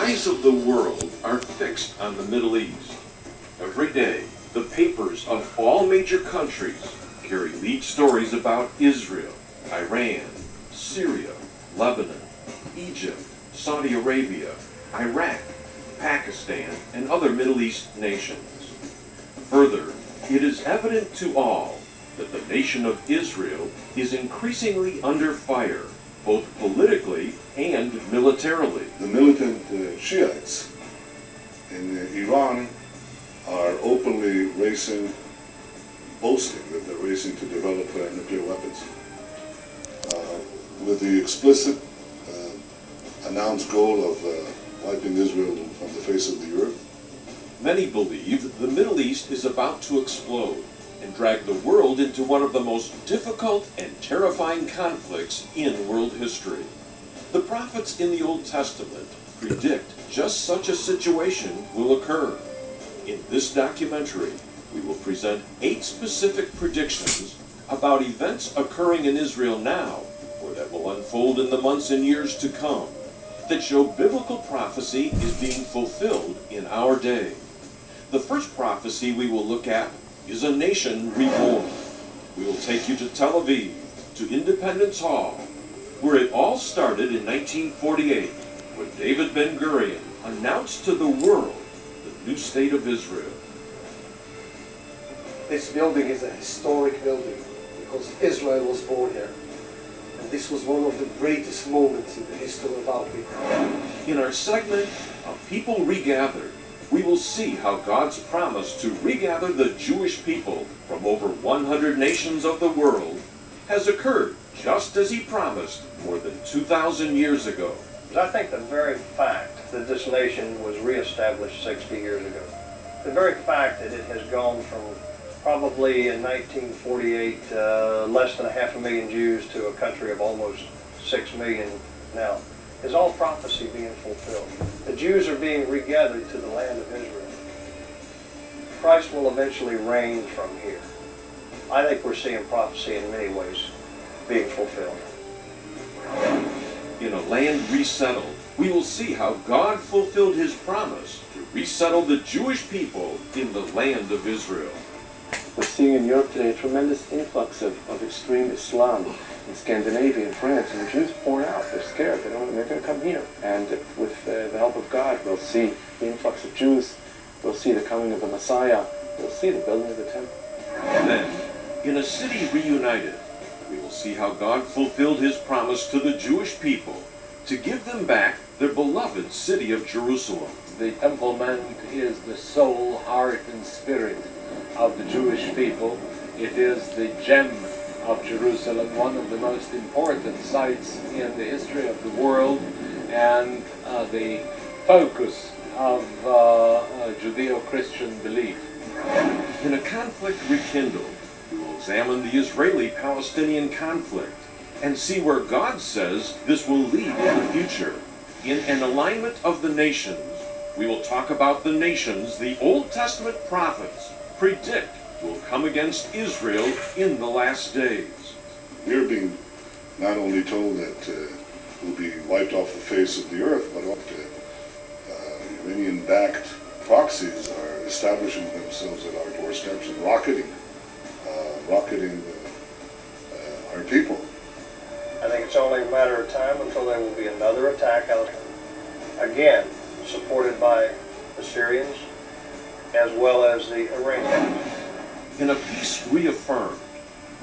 eyes of the world are fixed on the Middle East. Every day, the papers of all major countries carry lead stories about Israel, Iran, Syria, Lebanon, Egypt, Saudi Arabia, Iraq, Pakistan, and other Middle East nations. Further, it is evident to all that the nation of Israel is increasingly under fire, both politically and militarily. The militant Shiites in Iran are openly racing, boasting that they're racing to develop nuclear weapons, with the explicit announced goal of wiping Israel from the face of the earth. Many believe the Middle East is about to explode and drag the world into one of the most difficult and terrifying conflicts in world history. The prophets in the Old Testament predict just such a situation will occur. In this documentary, we will present 8 specific predictions about events occurring in Israel now, or that will unfold in the months and years to come, that show biblical prophecy is being fulfilled in our day. The first prophecy we will look at is a nation reborn. We will take you to Tel Aviv, to Independence Hall, where it all started in 1948, when David Ben-Gurion announced to the world the new state of Israel. This building is a historic building because Israel was born here. And this was one of the greatest moments in the history of our people. In our segment of People Regathered, we will see how God's promise to regather the Jewish people from over 100 nations of the world has occurred just as he promised more than 2,000 years ago. I think the very fact that this nation was reestablished 60 years ago, the very fact that it has gone from probably in 1948 less than 500,000 Jews to a country of almost 6 million now, is all prophecy being fulfilled. The Jews are being regathered to the land of Israel. Christ will eventually reign from here. I think we're seeing prophecy in many ways being fulfilled. In a land resettled, we will see how God fulfilled his promise to resettle the Jewish people in the land of Israel. We're seeing in Europe today a tremendous influx of extreme Islam in Scandinavia and France, and the Jews pouring out. They're scared. They're going to come here. And with the help of God, we'll see the influx of Jews. We'll see the coming of the Messiah. We'll see the building of the temple. Then, in a city reunited, we will see how God fulfilled his promise to the Jewish people to give them back their beloved city of Jerusalem. The Temple Mount is the soul, heart, and spirit of the Jewish people. It is the gem of Jerusalem, one of the most important sites in the history of the world, and the focus of Judeo-Christian belief. In a conflict rekindled, we will examine the Israeli-Palestinian conflict and see where God says this will lead in the future. In an alignment of the nations, we will talk about the nations the Old Testament prophets predict will come against Israel in the last days. We're being not only told that we'll be wiped off the face of the earth, but Iranian-backed proxies are establishing themselves at our doorsteps and rocketing our people. I think it's only a matter of time until there will be another attack out, again, supported by the Syrians as well as the Iranians. In a peace reaffirmed,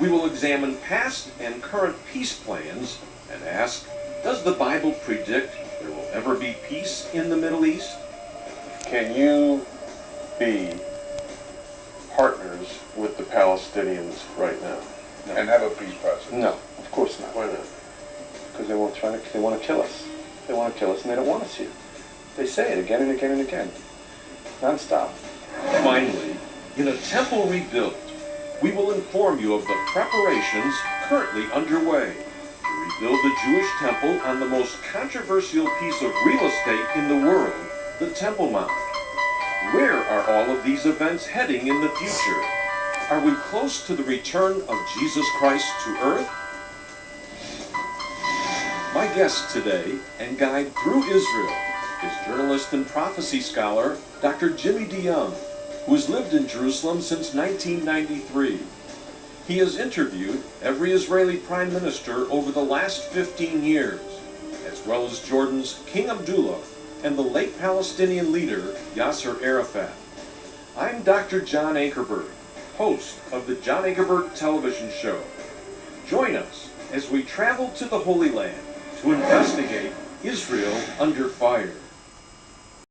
we will examine past and current peace plans and ask, does the Bible predict there will ever be peace in the Middle East? Can you be partners with the Palestinians right now? No. And have a peace process? No, of course not. Why not? Because they want to kill us. They want to kill us, and they don't want us here. They say it again and again and again, non-stop. Finally, in a temple rebuilt, we will inform you of the preparations currently underway to rebuild the Jewish temple on the most controversial piece of real estate in the world, the Temple Mount. Where are all of these events heading in the future? Are we close to the return of Jesus Christ to earth? My guest today and guide through Israel is journalist and prophecy scholar Dr. Jimmy DeYoung, who has lived in Jerusalem since 1993. He has interviewed every Israeli prime minister over the last 15 years, as well as Jordan's King Abdullah and the late Palestinian leader Yasser Arafat. I'm Dr. John Ankerberg, host of the John Ankerberg television show. Join us as we travel to the Holy Land to investigate Israel under fire.